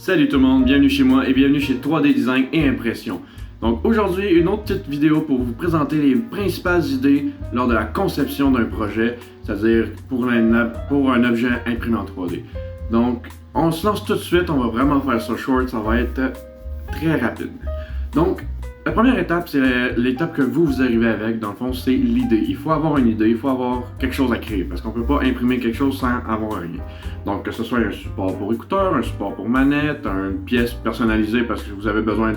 Salut tout le monde, bienvenue chez moi et bienvenue chez 3D Design et Impression. Donc aujourd'hui, une autre petite vidéo pour vous présenter les principales idées lors de la conception d'un projet, c'est-à-dire pour un objet imprimé en 3D. Donc on se lance tout de suite, on va vraiment faire ça short, ça va être très rapide. Donc la première étape, c'est l'étape que vous arrivez avec, dans le fond, c'est l'idée. Il faut avoir une idée, il faut avoir quelque chose à créer, parce qu'on ne peut pas imprimer quelque chose sans avoir rien. Donc, que ce soit un support pour écouteur, un support pour manette, une pièce personnalisée parce que vous avez besoin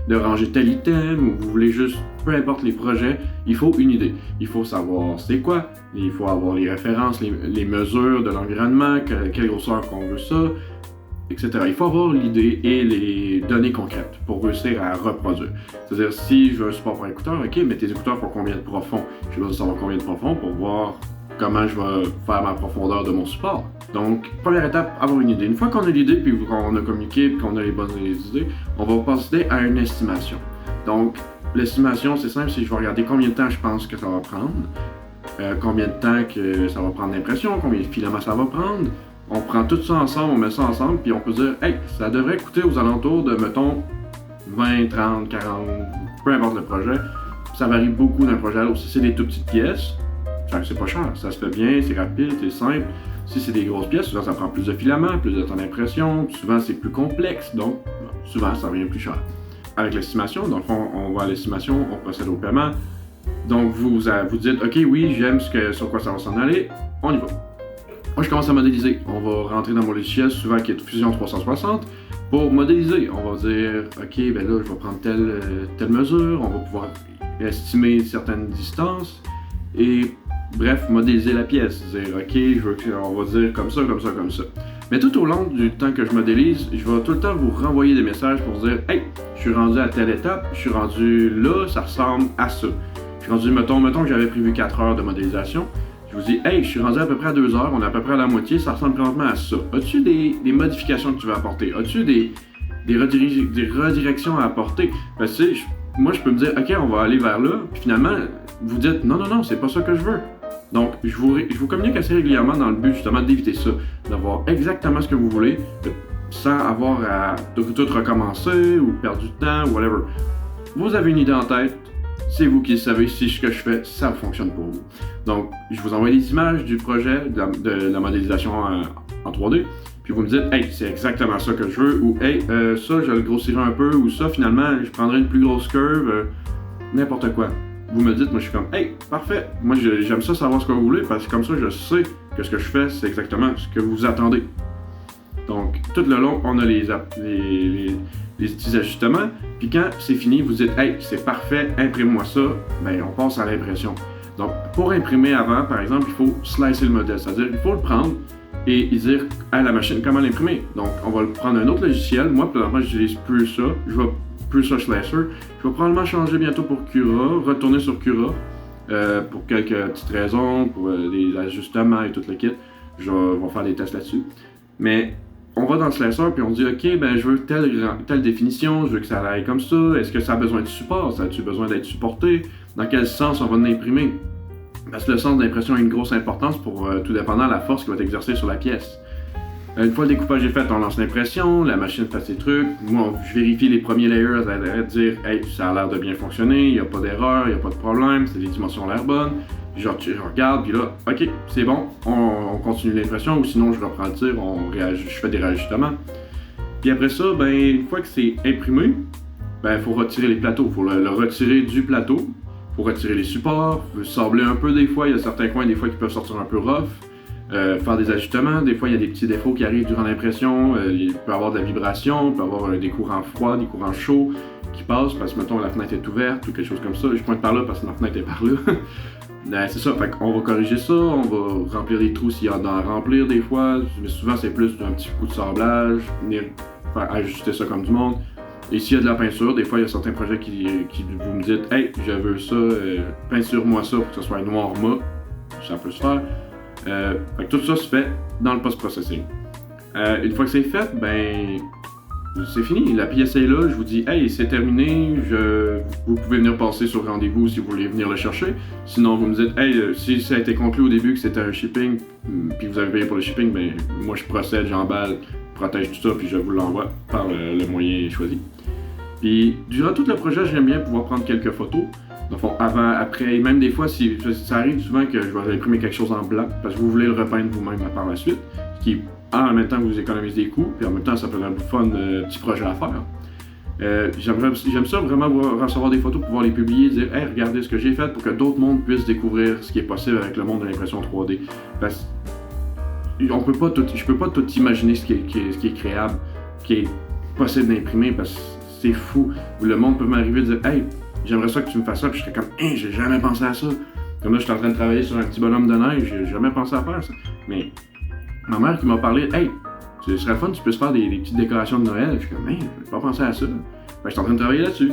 de ranger tel item, ou vous voulez juste, peu importe les projets, il faut une idée. Il faut savoir c'est quoi, il faut avoir les références, les mesures de l'environnement, quelle grosseur qu'on veut ça, etc. Il faut avoir l'idée et les données concrètes pour réussir à reproduire. C'est-à-dire, si je veux un support pour écouteurs, ok, mais tes écouteurs font combien de profond? J'ai besoin de savoir combien de profond pour voir comment je vais faire ma profondeur de mon support. Donc, première étape, avoir une idée. Une fois qu'on a l'idée, puis qu'on a communiqué, puis qu'on a les bonnes idées, on va passer à une estimation. Donc, l'estimation, c'est simple, c'est je vais regarder combien de temps je pense que ça va prendre, combien de temps que ça va prendre l'impression, combien de filaments ça va prendre. On prend tout ça ensemble, on met ça ensemble, puis on peut dire, hey, ça devrait coûter aux alentours de, mettons, 20, 30, 40, peu importe le projet. Ça varie beaucoup d'un projet à l'autre. Si c'est des tout petites pièces, c'est pas cher, ça se fait bien, c'est rapide, c'est simple. Si c'est des grosses pièces, souvent ça prend plus de filaments, plus de temps d'impression, souvent c'est plus complexe, donc souvent ça revient plus cher. Avec l'estimation, donc on va à l'estimation, on procède au paiement. Donc vous dites, ok, oui, j'aime sur quoi ça va s'en aller, on y va. Moi, je commence à modéliser. On va rentrer dans mon logiciel, souvent qui est Fusion 360, pour modéliser. On va dire, ok, ben là, je vais prendre telle mesure, on va pouvoir estimer certaines distances, et bref, modéliser la pièce. Dire, ok, on va dire comme ça, comme ça, comme ça. Mais tout au long du temps que je modélise, je vais tout le temps vous renvoyer des messages pour dire, hey, je suis rendu à telle étape, je suis rendu là, ça ressemble à ça. Je suis rendu, mettons que j'avais prévu 4 heures de modélisation. Je vous dis, hey, je suis rendu à peu près à 2 heures, on est à peu près à la moitié, ça ressemble présentement à ça. As-tu des modifications que tu veux apporter? As-tu des redirections à apporter? Parce que moi, je peux me dire, ok, on va aller vers là, puis finalement, vous dites, non, c'est pas ça que je veux. Donc, je vous communique assez régulièrement dans le but justement d'éviter ça, d'avoir exactement ce que vous voulez, sans avoir à tout recommencer ou perdre du temps, whatever. Vous avez une idée en tête, c'est vous qui savez si ce que je fais, ça fonctionne pour vous. Donc, je vous envoie des images du projet, de la modélisation en 3D, puis vous me dites, hey, c'est exactement ça que je veux, ou hey, ça, je le grossirai un peu, ou ça, finalement, je prendrai une plus grosse curve, n'importe quoi. Vous me dites, moi, je suis comme, hey, parfait, moi, j'aime ça savoir ce que vous voulez, parce que comme ça, je sais que ce que je fais, c'est exactement ce que vous attendez. Donc, tout le long, on a les petits ajustements. Puis quand c'est fini, vous dites, hey, c'est parfait, imprime-moi ça. Ben, on passe à l'impression. Donc, pour imprimer avant, par exemple, il faut slicer le modèle. C'est-à-dire, il faut le prendre et dire à la machine comment l'imprimer. Donc, on va prendre un autre logiciel. Moi, présentement, j'utilise Prusa. Je vais Prusa Slicer. Je vais probablement changer bientôt pour Cura, retourner sur Cura pour quelques petites raisons, pour des ajustements et tout le kit. Je vais faire des tests là-dessus. Mais on va dans le slicer puis on dit ok, ben je veux telle définition, je veux que ça aille comme ça, est-ce que ça a besoin de support, ça a-tu besoin d'être supporté, dans quel sens on va l'imprimer? Parce que le sens d'impression a une grosse importance pour tout dépendant de la force qui va être exercée sur la pièce. Une fois le découpage est fait, on lance l'impression, la machine fait ses trucs, moi je vérifie les premiers layers, ça va dire hey, ça a l'air de bien fonctionner, il n'y a pas d'erreur, il n'y a pas de problème, les dimensions ont l'air bonnes. Je regarde, puis là, ok, c'est bon, on continue l'impression, ou sinon je reprends le tir, je fais des réajustements. Puis après ça, ben, une fois que c'est imprimé, ben, il faut retirer les plateaux, il faut le retirer du plateau, il faut retirer les supports, il faut sabler un peu des fois, il y a certains coins des fois qui peuvent sortir un peu rough, faire des ajustements, des fois il y a des petits défauts qui arrivent durant l'impression, il peut y avoir de la vibration, il peut y avoir des courants froids, des courants chauds qui passent parce que mettons la fenêtre est ouverte ou quelque chose comme ça, je pointe par là parce que ma fenêtre est par là. C'est ça, fait qu'on va corriger ça, on va remplir les trous s'il y en a à remplir des fois, mais souvent c'est plus un petit coup de sablage, venir faire ajuster ça comme du monde. Et s'il y a de la peinture, des fois il y a certains projets qui vous me dites hey, je veux ça, peinture-moi ça pour que ce soit noir mat, ça peut se faire. Fait que tout ça se fait dans le post-processing. Une fois que c'est fait, ben c'est fini, la pièce est là, je vous dis hey c'est terminé, vous pouvez venir passer sur rendez-vous si vous voulez venir le chercher. Sinon vous me dites hey si ça a été conclu au début que c'était un shipping, puis vous avez payé pour le shipping, ben moi je procède, j'emballe, protège tout ça, puis je vous l'envoie par le moyen choisi. Puis durant tout le projet, j'aime bien pouvoir prendre quelques photos. Dans le fond, avant, après, et même des fois, ça arrive souvent que je vais imprimer quelque chose en blanc, parce que vous voulez le repeindre vous-même par la suite, ce qui, en même temps, vous économise des coûts, puis en même temps, ça peut être un fun petit projet à faire. J'aime ça vraiment recevoir des photos, pouvoir les publier, dire hey, regardez ce que j'ai fait pour que d'autres mondes puissent découvrir ce qui est possible avec le monde de l'impression 3D. Parce je peux pas tout imaginer ce qui est créable, ce qui est possible d'imprimer parce que c'est fou. Le monde peut m'arriver et dire hey, j'aimerais ça que tu me fasses ça, puis je serais comme hey, j'ai jamais pensé à ça. Comme là, je suis en train de travailler sur un petit bonhomme de neige, j'ai jamais pensé à faire ça. Mais ma mère qui m'a parlé hey, ce serait fun, tu peux se faire des petites décorations de Noël. Je suis comme, hey, j'ai pas pensé à ça. Je suis en train de travailler là-dessus.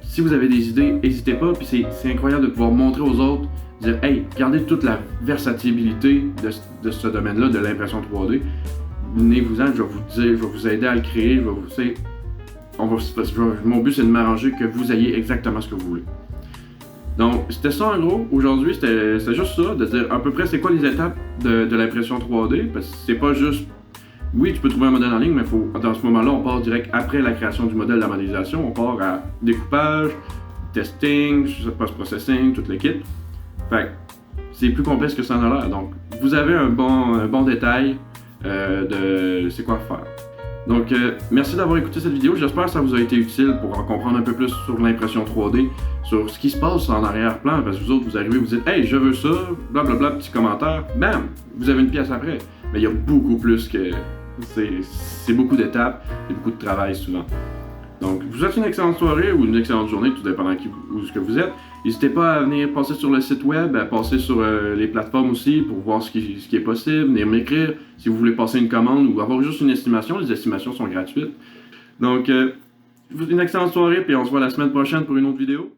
Si vous avez des idées, n'hésitez pas. Puis c'est incroyable de pouvoir montrer aux autres, dire, hey, regardez toute la versatilité de ce domaine-là, de l'impression 3D. Venez-vous-en, je vais vous dire, je vais vous aider à le créer. Mon but, c'est de m'arranger que vous ayez exactement ce que vous voulez. Donc, c'était ça en gros. Aujourd'hui, c'était juste ça, de dire à peu près c'est quoi les étapes de l'impression 3D. Parce que c'est pas juste. Oui, tu peux trouver un modèle en ligne, mais dans ce moment-là, on part direct après la création du modèle de la modélisation. On part à découpage, testing, post-processing, tout le kit. Fait que c'est plus complexe que ça en a l'air. Donc, vous avez un bon détail de c'est quoi faire. Donc, merci d'avoir écouté cette vidéo. J'espère que ça vous a été utile pour en comprendre un peu plus sur l'impression 3D, sur ce qui se passe en arrière-plan. Parce que vous autres, vous arrivez, vous dites « Hey, je veux ça, blablabla, petit commentaire. » Bam! Vous avez une pièce après. Mais il y a beaucoup plus que... C'est beaucoup d'étapes et beaucoup de travail souvent. Donc, je vous souhaite une excellente soirée ou une excellente journée, tout dépendant où ce que vous êtes. N'hésitez pas à venir passer sur le site web, à passer sur les plateformes aussi pour voir ce qui est possible, venir m'écrire si vous voulez passer une commande ou avoir juste une estimation. Les estimations sont gratuites. Donc, je vous souhaite une excellente soirée et on se voit la semaine prochaine pour une autre vidéo.